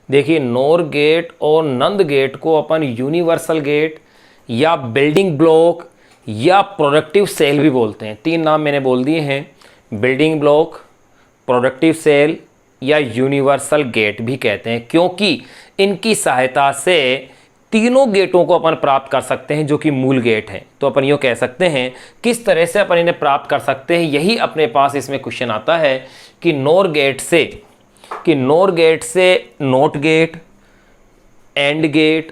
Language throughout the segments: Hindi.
देखिए नोर गेट और नंद गेट को अपन यूनिवर्सल गेट या बिल्डिंग ब्लॉक या प्रोडक्टिव सेल भी बोलते हैं। 3 नाम मैंने बोल दिए हैं, बिल्डिंग ब्लॉक, प्रोडक्टिव सेल या यूनिवर्सल गेट भी कहते हैं, क्योंकि इनकी सहायता से तीनों गेटों को अपन प्राप्त कर सकते हैं जो कि मूल गेट हैं। तो अपन यूँ कह सकते हैं किस तरह से अपन इन्हें प्राप्त कर सकते हैं, यही अपने पास इसमें क्वेश्चन आता है कि नोर गेट से नोट गेट, एंड गेट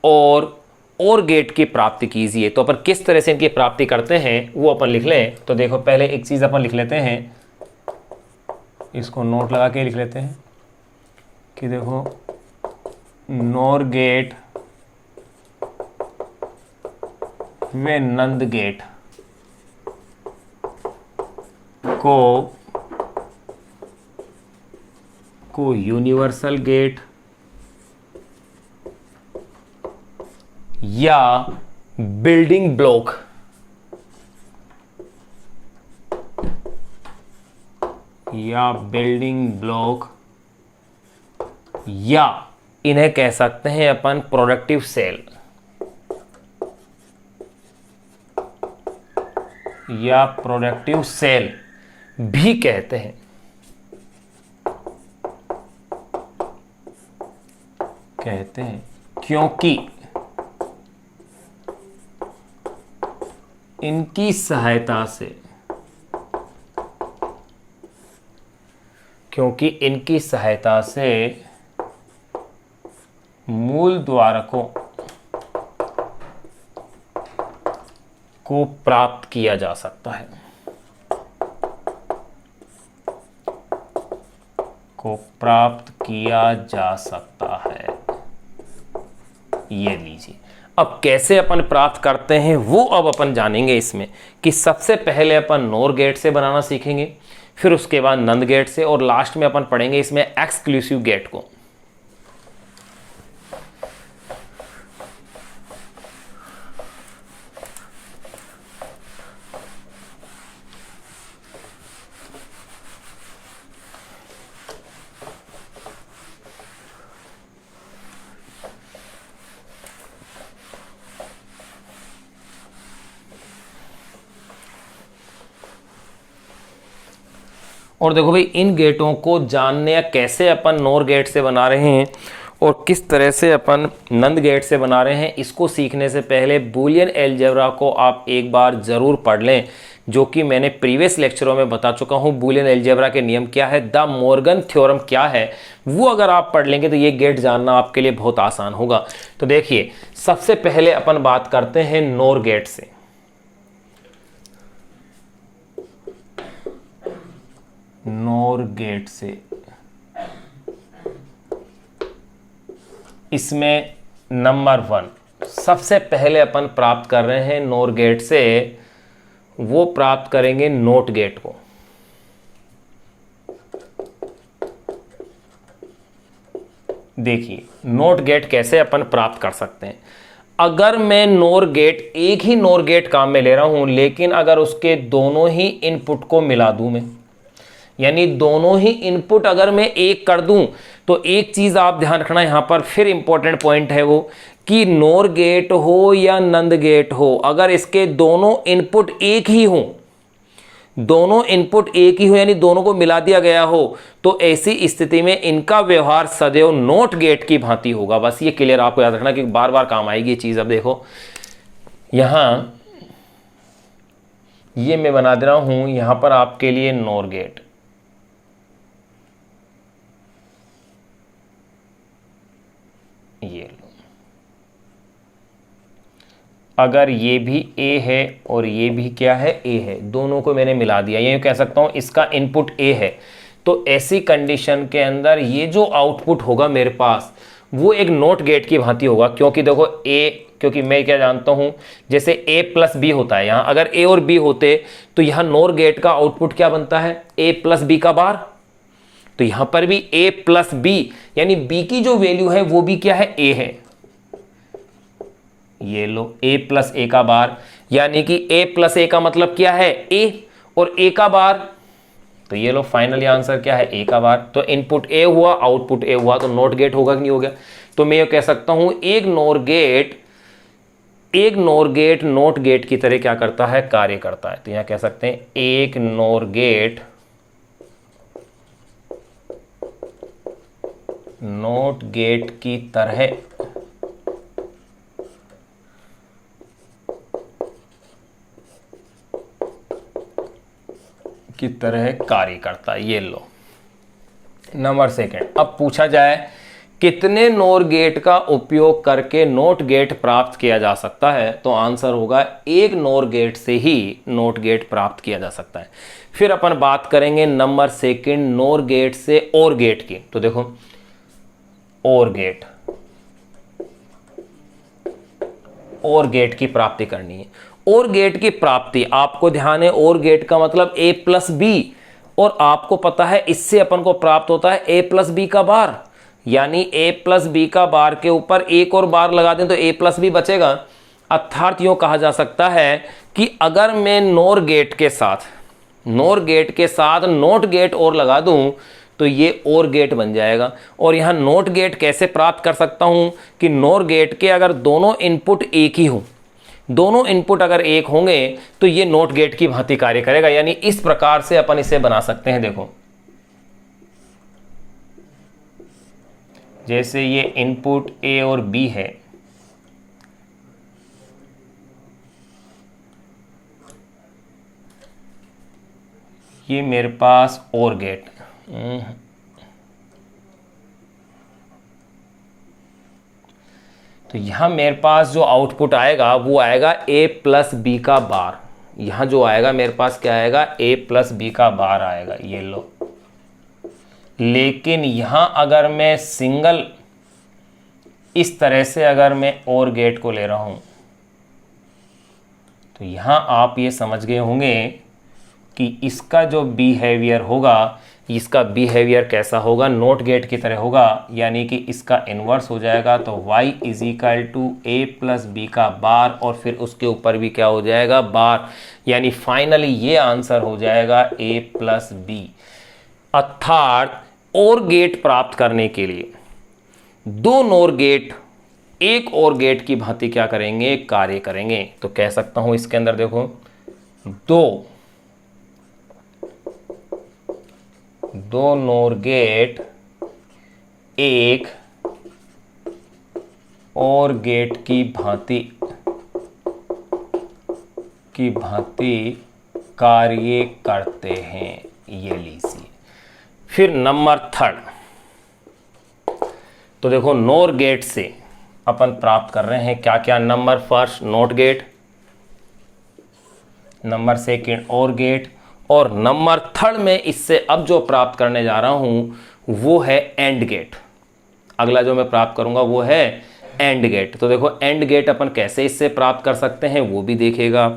और गेट की प्राप्ति कीजिए। तो अपन किस तरह से इनकी प्राप्ति करते हैं वो अपन लिख लें। तो देखो पहले एक चीज़ अपन लिख लेते हैं, इसको नोट लगा के लिख लेते हैं कि देखो नोर गेट व नंद गेट को यूनिवर्सल गेट या बिल्डिंग ब्लॉक या इन्हें कह सकते हैं अपन प्रोडक्टिव सेल या प्रोडक्टिव सेल भी कहते हैं। क्योंकि इनकी सहायता से मूल द्वारकों को प्राप्त किया जा सकता है। ये लीजिए, अब कैसे अपन प्राप्त करते हैं वो अब अपन जानेंगे इसमें, कि सबसे पहले अपन नोर गेट से बनाना सीखेंगे, फिर उसके बाद नंद गेट से, और लास्ट में अपन पढ़ेंगे इसमें एक्सक्लूसिव गेट को। और देखो भाई, इन गेटों को जानने या कैसे अपन नोर गेट से बना रहे हैं और किस तरह से अपन नंद गेट से बना रहे हैं, इसको सीखने से पहले बूलियन अलजेब्रा को आप एक बार ज़रूर पढ़ लें, जो कि मैंने प्रीवियस लेक्चरों में बता चुका हूँ। बूलियन अलजेब्रा के नियम क्या है, द मॉर्गन थ्योरम क्या है, वो अगर आप पढ़ लेंगे तो ये गेट जानना आपके लिए बहुत आसान होगा। तो देखिए, सबसे पहले अपन बात करते हैं नोर गेट से। नोर गेट से, इसमें नंबर 1 सबसे पहले अपन प्राप्त कर रहे हैं नोर गेट से, वो प्राप्त करेंगे नोट गेट को। देखिए नोट गेट कैसे अपन प्राप्त कर सकते हैं। अगर मैं नोर गेट, एक ही नोर गेट काम में ले रहा हूं, लेकिन अगर उसके दोनों ही इनपुट को मिला दूं मैं, यानी दोनों ही इनपुट अगर मैं एक कर दूं, तो एक चीज आप ध्यान रखना यहां पर, फिर इंपॉर्टेंट पॉइंट है वो, कि नोर गेट हो या नंद गेट हो, अगर इसके दोनों इनपुट एक ही हो, यानी दोनों को मिला दिया गया हो, तो ऐसी स्थिति में इनका व्यवहार सदैव नोट गेट की भांति होगा। बस ये क्लियर आपको याद रखना कि बार बार काम आएगी ये चीज। अब देखो यहां ये मैं बना दे रहा हूं यहां पर आपके लिए नोर गेट, ये लो। अगर ये भी A है और ये भी क्या है, A है, दोनों को मैंने मिला दिया, ये कह सकता हूं इसका इनपुट A है, तो ऐसी कंडीशन के अंदर ये जो आउटपुट होगा मेरे पास वो एक नोट गेट की भांति होगा। क्योंकि देखो क्योंकि मैं क्या जानता हूं, जैसे A प्लस B होता है, यहां अगर A और B होते तो यहां नोर गेट का आउटपुट क्या बनता है, A प्लस B का बार। तो यहां पर भी A प्लस B, यानी B की जो वैल्यू है वो भी क्या है, A है। ये लो A प्लस A का बार, यानी कि A प्लस A का मतलब क्या है, A, और A का बार तो ये लो फाइनली आंसर क्या है, ए का बार। तो इनपुट ए हुआ, आउटपुट ए हुआ, तो नॉट गेट होगा कि नहीं हो गया। तो मैं ये कह सकता हूं एक नॉर गेट नॉट गेट की तरह क्या करता है, कार्य करता है। तो यहां कह सकते हैं एक नॉर गेट नॉट गेट की तरह कार्य करता है। ये लो नंबर सेकंड। अब पूछा जाए कितने नॉर गेट का उपयोग करके नॉट गेट प्राप्त किया जा सकता है, तो आंसर होगा एक नॉर गेट से ही नॉट गेट प्राप्त किया जा सकता है। फिर अपन बात करेंगे नंबर सेकंड नॉर गेट से और गेट की। तो देखो और गेट की प्राप्ति करनी है। और गेट की प्राप्ति आपको ध्यान है, और गेट का मतलब a प्लस बी, और आपको पता है इससे अपन को प्राप्त होता है a प्लस बी का बार, यानी a प्लस बी का बार के ऊपर एक और बार लगा दें तो a प्लस बी बचेगा। अर्थात यूं कहा जा सकता है कि अगर मैं नॉर गेट के साथ नॉट गेट और लगा दूं तो ये और गेट बन जाएगा। और यहां नॉट गेट कैसे प्राप्त कर सकता हूं कि नॉर गेट के अगर दोनों इनपुट एक ही हो, दोनों इनपुट अगर एक होंगे तो ये नॉट गेट की भांति कार्य करेगा। यानी इस प्रकार से अपन इसे बना सकते हैं। देखो जैसे ये इनपुट ए और बी है, ये मेरे पास और गेट, तो यहां मेरे पास जो आउटपुट आएगा वो आएगा a प्लस बी का बार। यहां जो आएगा मेरे पास क्या आएगा, a प्लस बी का बार आएगा। ये लो, लेकिन यहां अगर मैं सिंगल इस तरह से अगर मैं और गेट को ले रहा हूं तो यहां आप ये समझ गए होंगे कि इसका जो बिहेवियर होगा, इसका बिहेवियर कैसा होगा, नॉट गेट की तरह होगा। यानी कि इसका इन्वर्स हो जाएगा। तो y is equal to A plus B का बार, और फिर उसके ऊपर भी क्या हो जाएगा, बार। यानी फाइनली ये आंसर हो जाएगा a प्लस बी। अर्थात और गेट प्राप्त करने के लिए दो नॉर गेट एक और गेट की भांति क्या करेंगे, कार्य करेंगे। तो कह सकता हूं इसके अंदर देखो दो नॉर गेट एक और गेट की भांति कार्य करते हैं। ये लीजिए। फिर नंबर थर्ड, तो देखो नॉर गेट से अपन प्राप्त कर रहे हैं क्या क्या। Number first not gate, number second और गेट, और नंबर थर्ड में इससे अब जो प्राप्त करने जा रहा हूं वो है एंड गेट। अगला जो मैं प्राप्त करूंगा वो है एंड गेट। तो देखो एंड गेट अपन कैसे इससे प्राप्त कर सकते हैं वो भी देखेगा।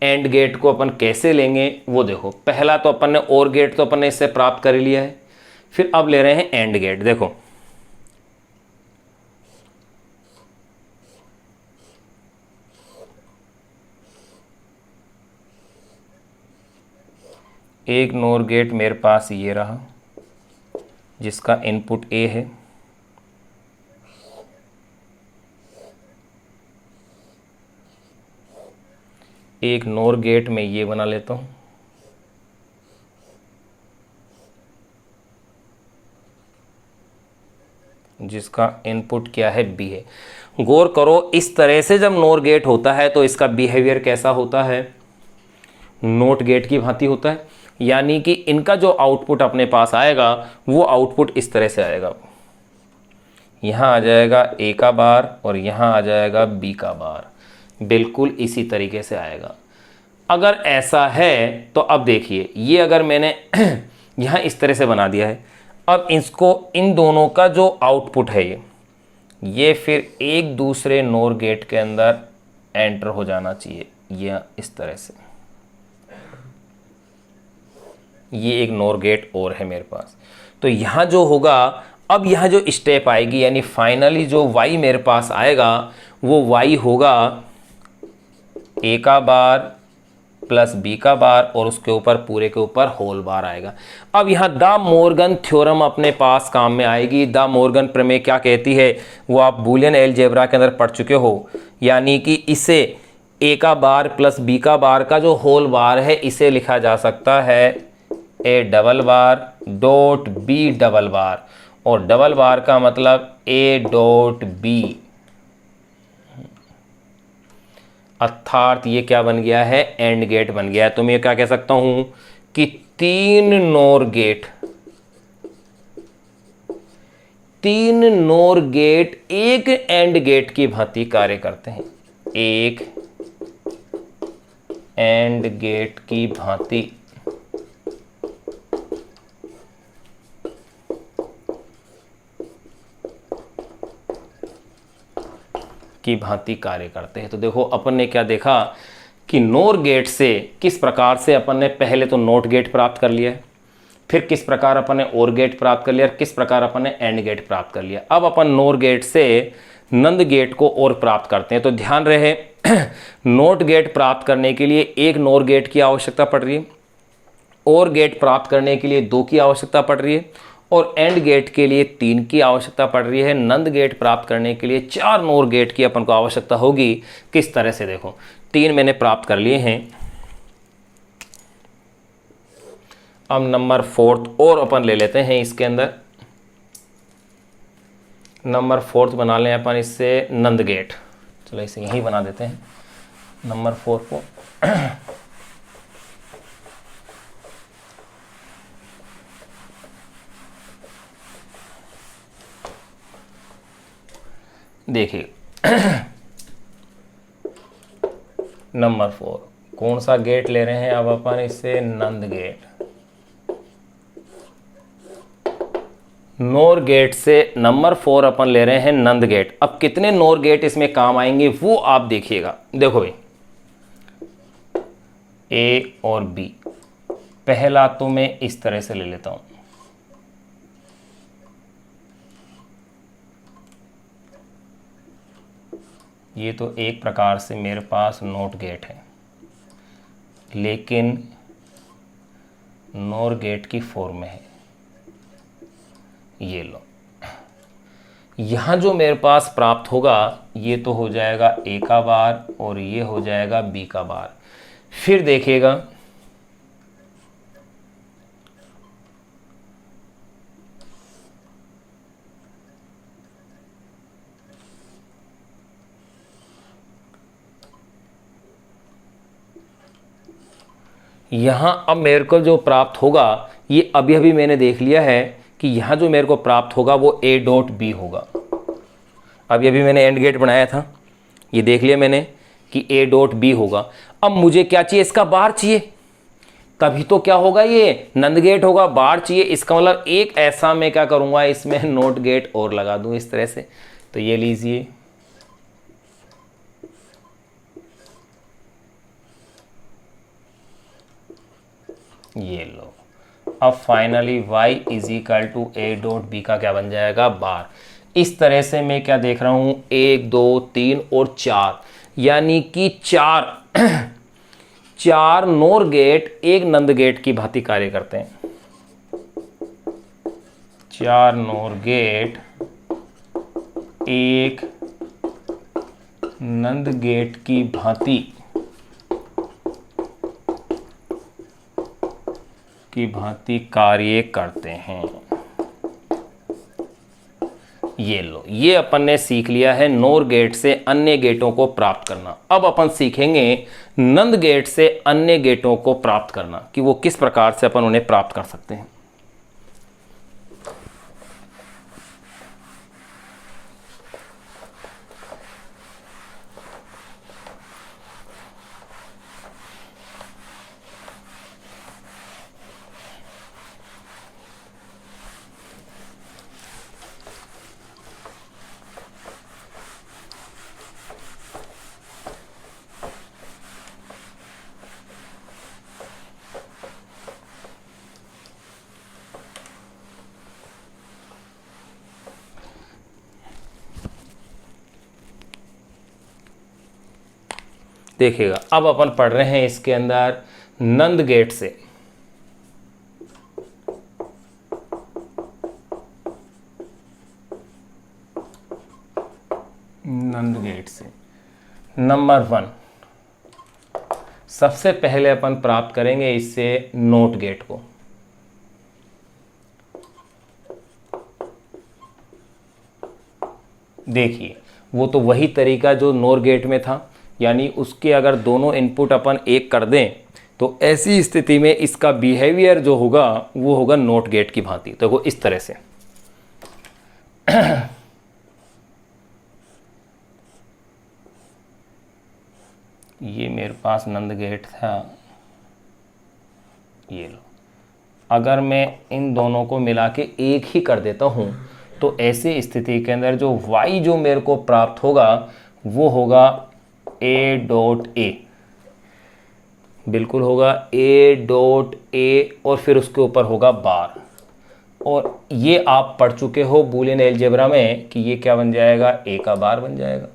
एंड गेट को अपन कैसे लेंगे वो देखो। पहला तो अपन ने और गेट तो अपन ने इससे प्राप्त कर लिया है, फिर अब ले रहे हैं एंड गेट। देखो एक नॉर गेट मेरे पास ये रहा जिसका इनपुट ए है, एक नॉर गेट में ये बना लेता हूं, जिसका इनपुट क्या है, बी है। गौर करो इस तरह से जब नॉर गेट होता है तो इसका बिहेवियर कैसा होता है, नॉट गेट की भांति होता है। यानी कि इनका जो आउटपुट अपने पास आएगा वो आउटपुट इस तरह से आएगा। यहाँ आ जाएगा ए का बार और यहाँ आ जाएगा बी का बार, बिल्कुल इसी तरीके से आएगा। अगर ऐसा है तो अब देखिए ये अगर मैंने यहाँ इस तरह से बना दिया है, अब इसको इन दोनों का जो आउटपुट है ये फिर एक दूसरे नॉर गेट के अंदर एंटर हो जाना चाहिए। यह इस तरह से ये एक नॉर गेट और है मेरे पास। तो यहाँ जो होगा, अब यहाँ जो स्टेप आएगी यानी फाइनली जो y मेरे पास आएगा वो y होगा a का बार प्लस b का बार और उसके ऊपर पूरे के ऊपर होल बार आएगा। अब यहाँ द मॉर्गन थ्योरम अपने पास काम में आएगी। द मॉर्गन प्रमेय क्या कहती है वो आप बूलियन अलजेब्रा के अंदर पढ़ चुके हो, यानी कि इसे a का बार प्लस b का बार का जो होल बार है इसे लिखा जा सकता है a double bar dot b double bar, और डबल बार का मतलब a डॉट b, अर्थात ये क्या बन गया है, एंड गेट बन गया है। तो मैं क्या कह सकता हूं कि 3 नोर गेट एक एंड गेट की भांति कार्य करते हैं, एक एंड गेट की भांति कार्य करते हैं। तो देखो अपन ने क्या देखा कि नोर गेट से किस प्रकार से अपन ने पहले तो नोट गेट प्राप्त कर लिया है, फिर किस प्रकार अपन ने और गेट प्राप्त कर लिया और किस प्रकार अपन ने एंड गेट प्राप्त कर लिया। अब अपन नोर गेट से नंद गेट को और प्राप्त करते हैं। तो ध्यान रहे नोट गेट प्राप्त करने के लिए एक नोर गेट की आवश्यकता पड़ रही है, और गेट प्राप्त करने के लिए 2 की आवश्यकता पड़ रही है, और एंड गेट के लिए 3 की आवश्यकता पड़ रही है। नंद गेट प्राप्त करने के लिए 4 नोर गेट की अपन को आवश्यकता होगी। किस तरह से, देखो 3 मैंने प्राप्त कर लिए हैं, अब नंबर 4 और अपन ले लेते हैं इसके अंदर। नंबर 4 बना लें अपन इससे नंद गेट, चलो इसे यहीं बना देते हैं नंबर 4 को। देखिए नंबर 4 कौन सा गेट ले रहे हैं अब अपन इससे, नंद गेट। नोर गेट से नंबर 4 अपन ले रहे हैं नंद गेट। अब कितने नोर गेट इसमें काम आएंगे वो आप देखिएगा। देखो भाई ए और बी, पहला तो मैं इस तरह से ले लेता हूं, ये तो एक प्रकार से मेरे पास नोट गेट है, लेकिन नोर गेट की फॉर्म में है। ये लो, यहाँ जो मेरे पास प्राप्त होगा ये तो हो जाएगा ए का बार और ये हो जाएगा बी का बार। फिर देखिएगा यहाँ अब मेरे को जो प्राप्त होगा, ये अभी अभी मैंने देख लिया है कि यहाँ जो मेरे को प्राप्त होगा वो ए डॉट बी होगा। अभी अभी मैंने एंड गेट बनाया था, ये देख लिया मैंने कि ए डॉट बी होगा। अब मुझे क्या चाहिए, इसका बार चाहिए, तभी तो क्या होगा, ये नंद गेट होगा। बार चाहिए, इसका मतलब एक ऐसा मैं क्या करूँगा, इसमें नोट गेट और लगा दूँ इस तरह से। तो ये लीजिए, ये लो। अब finally y is equal to A dot B का क्या बन जाएगा, बार। इस तरह से मैं क्या देख रहा हूं, 1 2 3 और 4, यानी कि 4 नोर गेट एक नंद गेट की भांति कार्य करते हैं। 4 नोर गेट एक नंद गेट की भांति कार्य करते हैं। ये लो, ये अपन ने सीख लिया है नोर गेट से अन्य गेटों को प्राप्त करना। अब अपन सीखेंगे नंद गेट से अन्य गेटों को प्राप्त करना, कि वो किस प्रकार से अपन उन्हें प्राप्त कर सकते हैं। देखिएगा अब अपन पढ़ रहे हैं इसके अंदर नंद गेट से। नंद गेट से नंबर 1 सबसे पहले अपन प्राप्त करेंगे इससे नोट गेट को। देखिए वो तो वही तरीका जो नोर गेट में था, यानी उसके अगर दोनों इनपुट अपन एक कर दें तो ऐसी स्थिति में इसका बिहेवियर जो होगा वो होगा नोट गेट की भांति। तो वो इस तरह से ये मेरे पास नंद गेट था, ये लो। अगर मैं इन दोनों को मिला के एक ही कर देता हूं तो ऐसी स्थिति के अंदर जो y जो मेरे को प्राप्त होगा वो होगा a डॉट ए, बिल्कुल होगा a डॉट ए, और फिर उसके ऊपर होगा बार। और ये आप पढ़ चुके हो बूलियन अलजेब्रा में कि ये क्या बन जाएगा, a का बार बन जाएगा,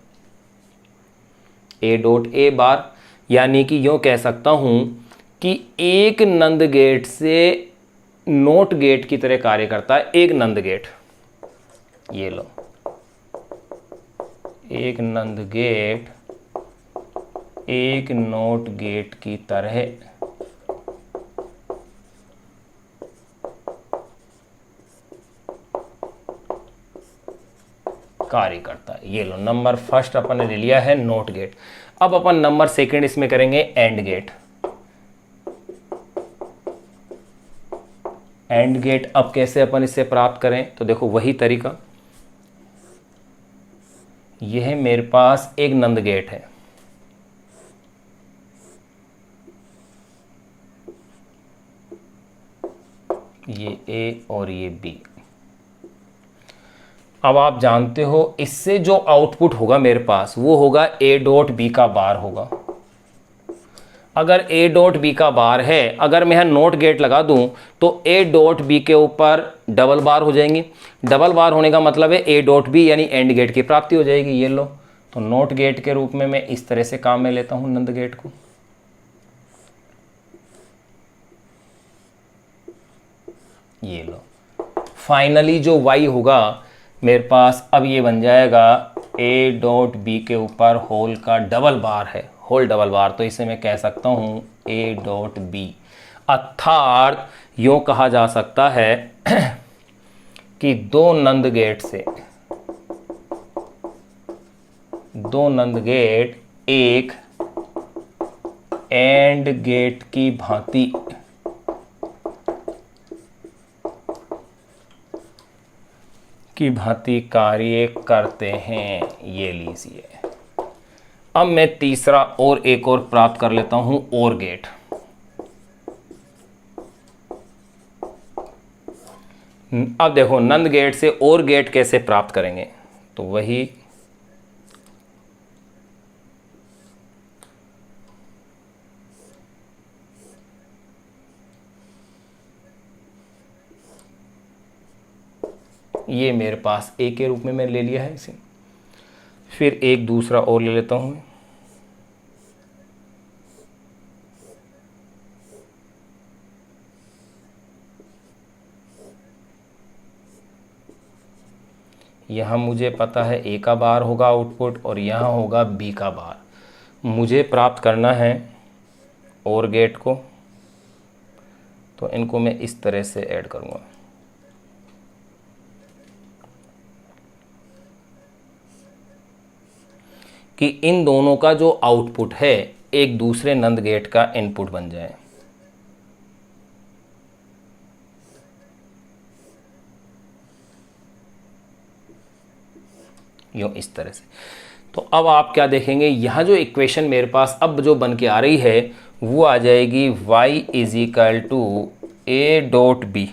a डॉट ए बार। यानी कि यूँ कह सकता हूँ कि एक नंद गेट से नोट गेट की तरह कार्य करता है एक नंद गेट। ये लो, एक नंद गेट एक नोट गेट की तरह कार्य करता है। ये लो, नंबर फर्स्ट अपन ने ले लिया है नोट गेट। अब अपन नंबर सेकंड इसमें करेंगे एंड गेट। एंड गेट अब कैसे अपन इसे प्राप्त करें, तो देखो वही तरीका। यह मेरे पास एक नंद गेट है, ये ए और ये बी। अब आप जानते हो इससे जो आउटपुट होगा मेरे पास वो होगा ए डॉट बी का बार होगा। अगर ए डॉट बी का बार है, अगर मैं यहाँ नोट गेट लगा दूं तो ए डॉट बी के ऊपर डबल बार हो जाएंगी। डबल बार होने का मतलब है ए डॉट बी यानी एंड गेट की प्राप्ति हो जाएगी। ये लो, तो नोट गेट के रूप में मैं इस तरह से काम में लेता हूं नंद गेट को। ये लो, फाइनली जो y होगा मेरे पास अब ये बन जाएगा ए डॉट बी के ऊपर होल का डबल बार है, होल डबल बार। तो इसे मैं कह सकता हूँ ए डॉट बी। अर्थात यूँ कहा जा सकता है कि दो नंद गेट एक एंड गेट की भांति कार्य करते हैं। ये लीजिए, अब मैं तीसरा और एक और प्राप्त कर लेता हूं और गेट। अब देखो नंद गेट से और गेट कैसे प्राप्त करेंगे, तो वही ये मेरे पास ए के रूप में मैंने ले लिया है इसे। फिर एक दूसरा और ले लेता हूं, यहाँ मुझे पता है ए का बार होगा आउटपुट और यहाँ होगा बी का बार। मुझे प्राप्त करना है और गेट को, तो इनको मैं इस तरह से ऐड करूँगा। कि इन दोनों का जो आउटपुट है एक दूसरे नंद गेट का इनपुट बन जाए। यूँ इस तरह से। तो अब आप क्या देखेंगे, यहाँ जो इक्वेशन मेरे पास अब जो बन के आ रही है वो आ जाएगी y is equal to A dot B.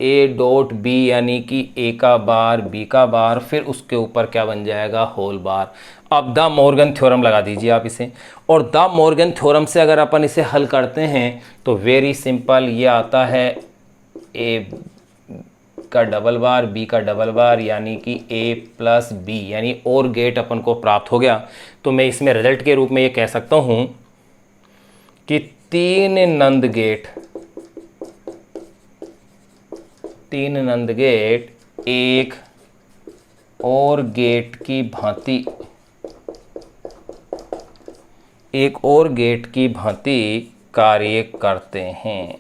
A dot B यानी कि ए का बार बी का बार, फिर उसके ऊपर क्या बन जाएगा, होल बार। अब द मॉर्गन थ्योरम लगा दीजिए आप इसे, और द मॉर्गन थ्योरम से अगर अपन इसे हल करते हैं तो वेरी सिंपल ये आता है, ए का डबल बार, बी का डबल बार, यानी कि ए प्लस बी, यानी और गेट अपन को प्राप्त हो गया। तो मैं इसमें रिजल्ट के रूप में ये कह सकता हूँ कि तीन नंद गेट एक और गेट की भांति कार्य करते हैं।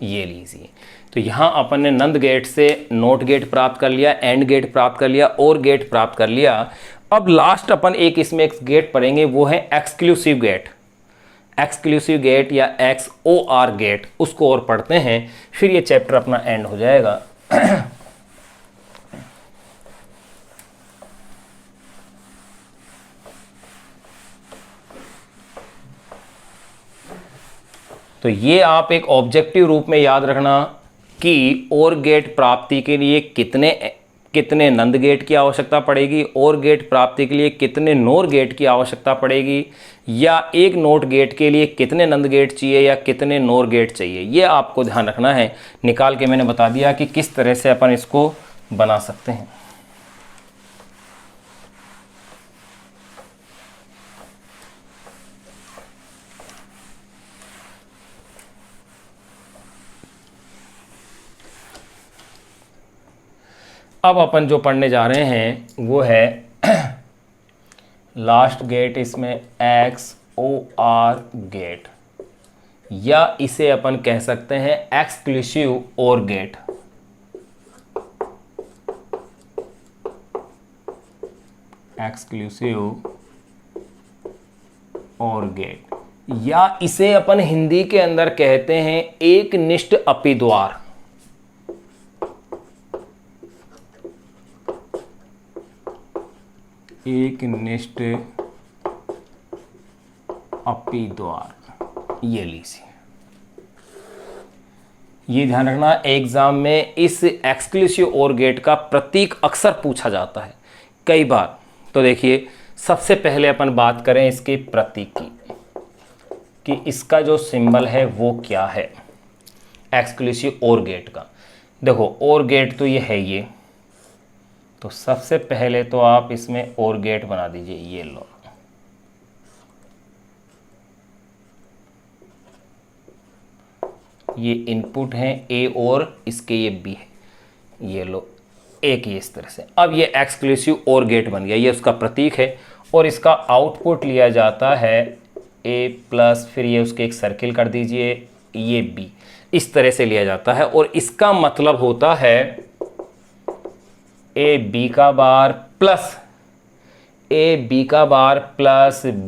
ये लीजिए, तो यहां अपन ने नंद गेट से नोट गेट प्राप्त कर लिया, एंड गेट प्राप्त कर लिया, और गेट प्राप्त कर लिया। अब लास्ट अपन एक इसमें एक गेट पढ़ेंगे, वो है एक्सक्लूसिव गेट या XOR गेट, उसको और पढ़ते हैं, फिर ये चैप्टर अपना एंड हो जाएगा। तो ये आप एक ऑब्जेक्टिव रूप में याद रखना कि और गेट प्राप्ति के लिए कितने नंद गेट की आवश्यकता पड़ेगी, और गेट प्राप्ति के लिए कितने नोर गेट की आवश्यकता पड़ेगी, या एक नोट गेट के लिए कितने नंद गेट चाहिए या कितने नोर गेट चाहिए। ये आपको ध्यान रखना है। निकाल के मैंने बता दिया कि किस तरह से अपन इसको बना सकते हैं। अब अपन जो पढ़ने जा रहे हैं वो है लास्ट गेट, इसमें XOR गेट, या इसे अपन कह सकते हैं exclusive OR gate. Exclusive OR gate, या इसे अपन हिंदी के अंदर कहते हैं एक निष्ठ अपिद्वार। एक निष्ठ अपिद्वार, ये लीजिए। ये ध्यान रखना, एग्जाम में इस एक्सक्लूसिव OR गेट का प्रतीक अक्सर पूछा जाता है कई बार। तो देखिए, सबसे पहले अपन बात करें इसके प्रतीक की, कि इसका जो सिंबल है वो क्या है एक्सक्लूसिव OR गेट का। देखो, OR गेट तो ये है, ये तो सबसे पहले तो आप इसमें OR गेट बना दीजिए। ये लो, ये इनपुट है A और इसके ये B है, ये लो एक ये इस तरह से। अब ये एक्सक्लूसिव OR गेट बन गया, ये उसका प्रतीक है, और इसका आउटपुट लिया जाता है A प्लस, फिर ये उसके एक सर्किल कर दीजिए, ये B, इस तरह से लिया जाता है। और इसका मतलब होता है A B का बार प्लस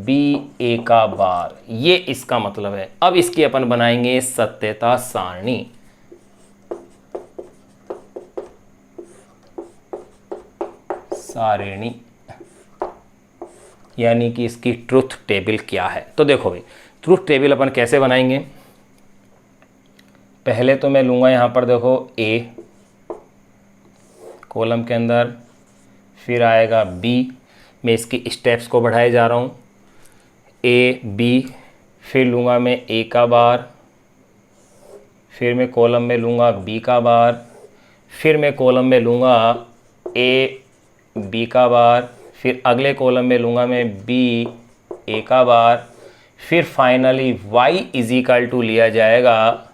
B A का बार, ये इसका मतलब है। अब इसकी अपन बनाएंगे सत्यता सारणी। यानी कि इसकी ट्रुथ टेबल क्या है। तो देखो भाई, ट्रुथ टेबल अपन कैसे बनाएंगे। पहले तो मैं लूंगा यहां पर, देखो A कॉलम के अंदर, फिर आएगा B, मैं इसकी स्टेप्स को बढ़ाए जा रहा हूँ, A B, फिर लूँगा मैं A का बार, फिर मैं कॉलम में लूँगा B का बार, फिर मैं कॉलम में लूँगा A B का बार, फिर अगले कॉलम में लूँगा मैं B A का बार, फिर finally Y is equal to लिया जाएगा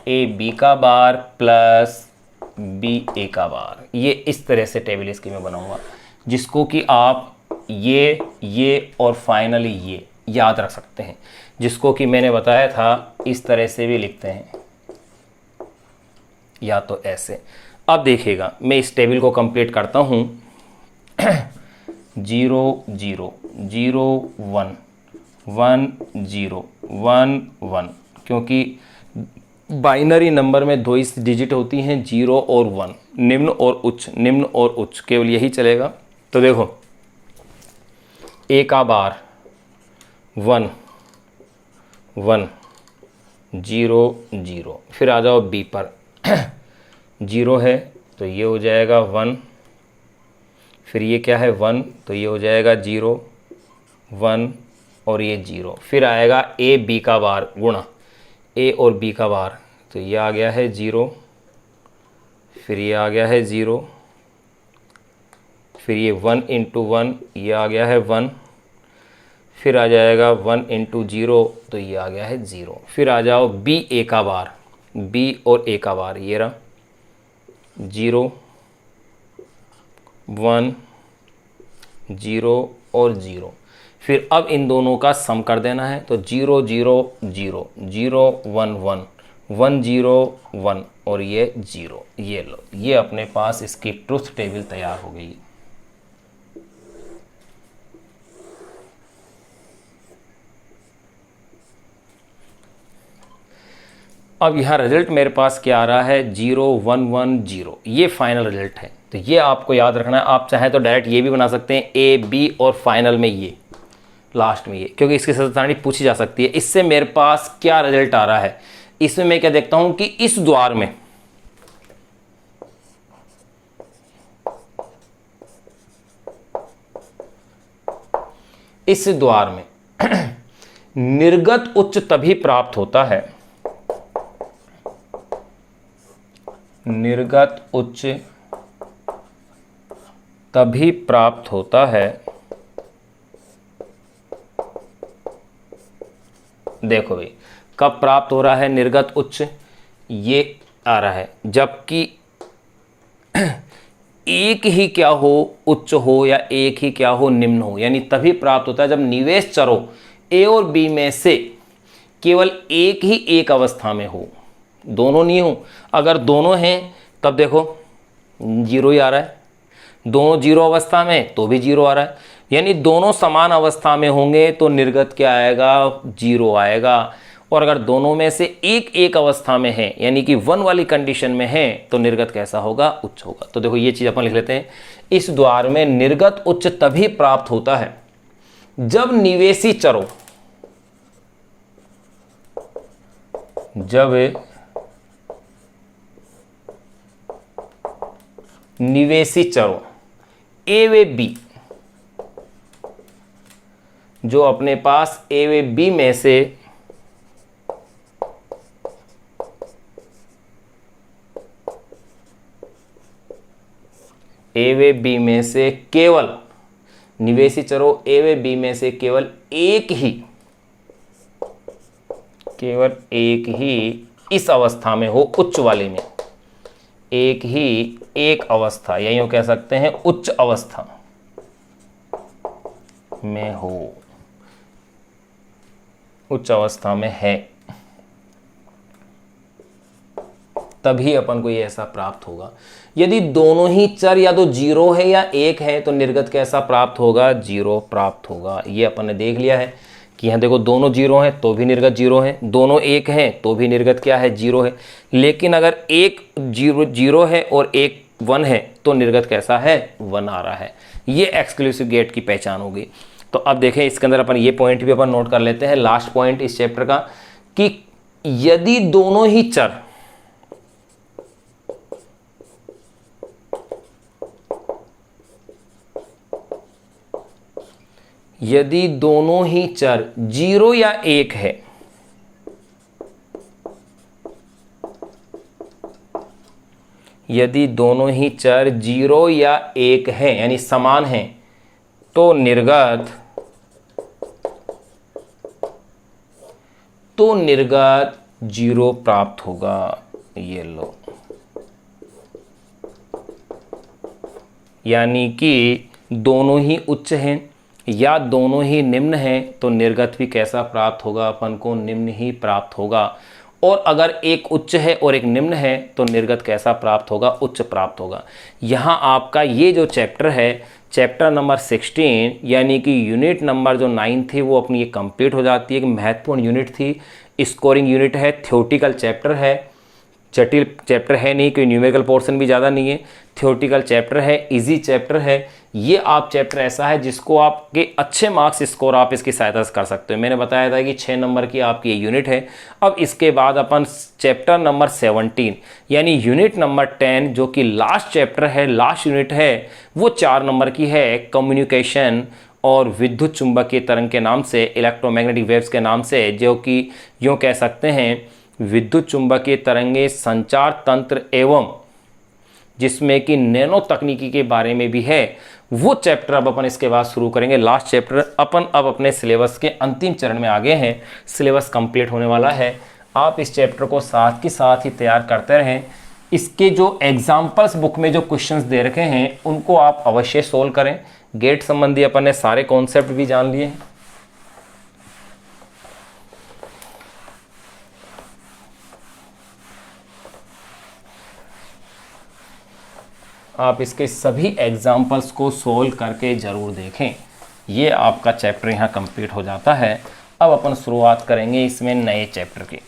A B का बार प्लस B A का बार। ये इस तरह से टेबल इसकी मैं बनाऊंगा, जिसको कि आप ये और फाइनली ये याद रख सकते हैं, जिसको कि मैंने बताया था इस तरह से भी लिखते हैं, या तो ऐसे। अब देखिएगा, मैं इस टेबल को कंप्लीट करता हूँ। 0 0 0 1 1 0 1 1, क्योंकि बाइनरी नंबर में 2 डिजिट होती हैं, 0 और 1, निम्न और उच्च, निम्न और उच्च, केवल यही चलेगा। तो देखो, A का बार 1 1 0 0, फिर आ जाओ B पर 0 है तो ये हो जाएगा 1, फिर ये क्या है 1, तो ये हो जाएगा 0 1 और ये 0, फिर आएगा A B का बार गुणा A और B का बार, तो ये आ गया है 0, फिर ये आ गया है 0, फिर ये 1 इंटू 1 ये आ गया है 1, फिर आ जाएगा 1 इंटू 0 तो ये आ गया है 0। फिर आ जाओ b a का बार, b और a का बार, ये रहा 0 1 0 और 0। फिर अब इन दोनों का सम कर देना है, तो 0 0 0 0 1 1 1 0 1 और ये 0। ये लो, ये अपने पास इसकी ट्रुथ टेबल तैयार हो गई। अब यहाँ रिजल्ट मेरे पास क्या आ रहा है 0 1 1 0, ये फाइनल रिजल्ट है। तो ये आपको याद रखना है। आप चाहें तो डायरेक्ट ये भी बना सकते हैं ए बी और फाइनल में ये लास्ट में ये, क्योंकि इसकी सतत सारणी पूछी जा सकती है। इससे मेरे पास क्या रिजल्ट आ रहा है, इसमें मैं क्या देखता हूं कि इस द्वार में निर्गत उच्च तभी प्राप्त होता है, निर्गत उच्च तभी प्राप्त होता है। देखो भाई, कब प्राप्त हो रहा है निर्गत उच्च, ये आ रहा है जबकि एक ही क्या हो, उच्च हो या एक ही क्या हो, निम्न हो, यानी तभी प्राप्त होता है जब निवेश चरों ए और बी में से केवल एक ही एक अवस्था में हो, दोनों नहीं हो। अगर दोनों हैं तब देखो 0 ही आ रहा है, दोनों 0 अवस्था में तो भी 0 आ रहा है, यानी दोनों समान अवस्था में होंगे तो निर्गत क्या आएगा, 0 आएगा। और अगर दोनों में से एक एक अवस्था में है, यानी कि 1 वाली कंडीशन में है, तो निर्गत कैसा होगा, उच्च होगा। तो देखो ये चीज अपन लिख लेते हैं, इस द्वार में निर्गत उच्च तभी प्राप्त होता है जब निवेशी चरों, जब निवेशी चरों ए व बी, जो अपने पास ए व बी में से ए व बी में से केवल निवेशी चरों ए व बी में से केवल एक ही इस अवस्था में हो, उच्च वाले में एक ही एक अवस्था, या यूं कह सकते हैं उच्च अवस्था में हो, उच्च अवस्था में है, तभी अपन को ये ऐसा प्राप्त होगा। यदि दोनों ही चर या तो 0 है या 1 है तो निर्गत कैसा प्राप्त होगा, 0 प्राप्त होगा। ये अपन ने देख लिया है कि यहाँ देखो दोनों 0 हैं तो भी निर्गत 0 है, दोनों 1 हैं तो भी निर्गत क्या है, 0 है। लेकिन अगर एक 0 है और एक 1 है तो निर्गत कैसा है, 1 आ रहा है। ये एक्सक्लूसिव गेट की पहचान होगी। तो अब देखें इसके अंदर अपन ये पॉइंट भी अपन नोट कर लेते हैं, लास्ट पॉइंट इस चैप्टर का, कि यदि दोनों ही चर यदि दोनों ही चर 0 या 1 है, यदि दोनों ही चर 0 या 1 है यानी समान हैं, तो निर्गत 0 प्राप्त होगा। ये लो, यानी कि दोनों ही उच्च हैं या दोनों ही निम्न हैं तो निर्गत भी कैसा प्राप्त होगा, अपन को निम्न ही प्राप्त होगा। और अगर एक उच्च है और एक निम्न है तो निर्गत कैसा प्राप्त होगा, उच्च प्राप्त होगा। यहाँ आपका ये जो चैप्टर है, चैप्टर नंबर 16 यानी कि यूनिट नंबर जो 9 थी वो अपनी ये कंप्लीट हो जाती है। एक महत्वपूर्ण यूनिट थी, स्कोरिंग यूनिट है, थ्योरेटिकल चैप्टर है, जटिल चैप्टर है नहीं, कोई न्यूमेरिकल पोर्शन भी ज़्यादा नहीं है, थ्योरेटिकल चैप्टर है, इजी चैप्टर है। ये आप चैप्टर ऐसा है जिसको आपके अच्छे मार्क्स स्कोर आप इसकी सहायता से कर सकते हो। मैंने बताया था कि 6 नंबर की आपकी ये यूनिट है। अब इसके बाद अपन चैप्टर नंबर 17 यानी यूनिट नंबर 10 जो कि लास्ट चैप्टर है, लास्ट यूनिट है, वो 4 नंबर की है, कम्युनिकेशन और विद्युत चुंबकीय तरंग के नाम से, इलेक्ट्रोमैग्नेटिक वेव्स के नाम से, जो कि यूँ कह सकते हैं विद्युत चुंबकीय तरंगे, संचार तंत्र एवं जिसमें कि नैनो तकनीकी के बारे में भी है, वो चैप्टर अब अपन इसके बाद शुरू करेंगे। लास्ट चैप्टर अपन अब अपने सिलेबस के अंतिम चरण में आगे हैं, सिलेबस कंप्लीट होने वाला है। आप इस चैप्टर को साथ के साथ ही तैयार करते रहें। इसके जो एग्जाम्पल्स बुक में जो क्वेश्चंस दे रखे हैं उनको आप अवश्य सोल्व करें। गेट संबंधी अपन ने सारे कॉन्सेप्ट भी जान लिए हैं। आप इसके सभी एग्जाम्पल्स को सोल्व करके ज़रूर देखें। ये आपका चैप्टर यहाँ कंप्लीट हो जाता है। अब अपन शुरुआत करेंगे इसमें नए चैप्टर की।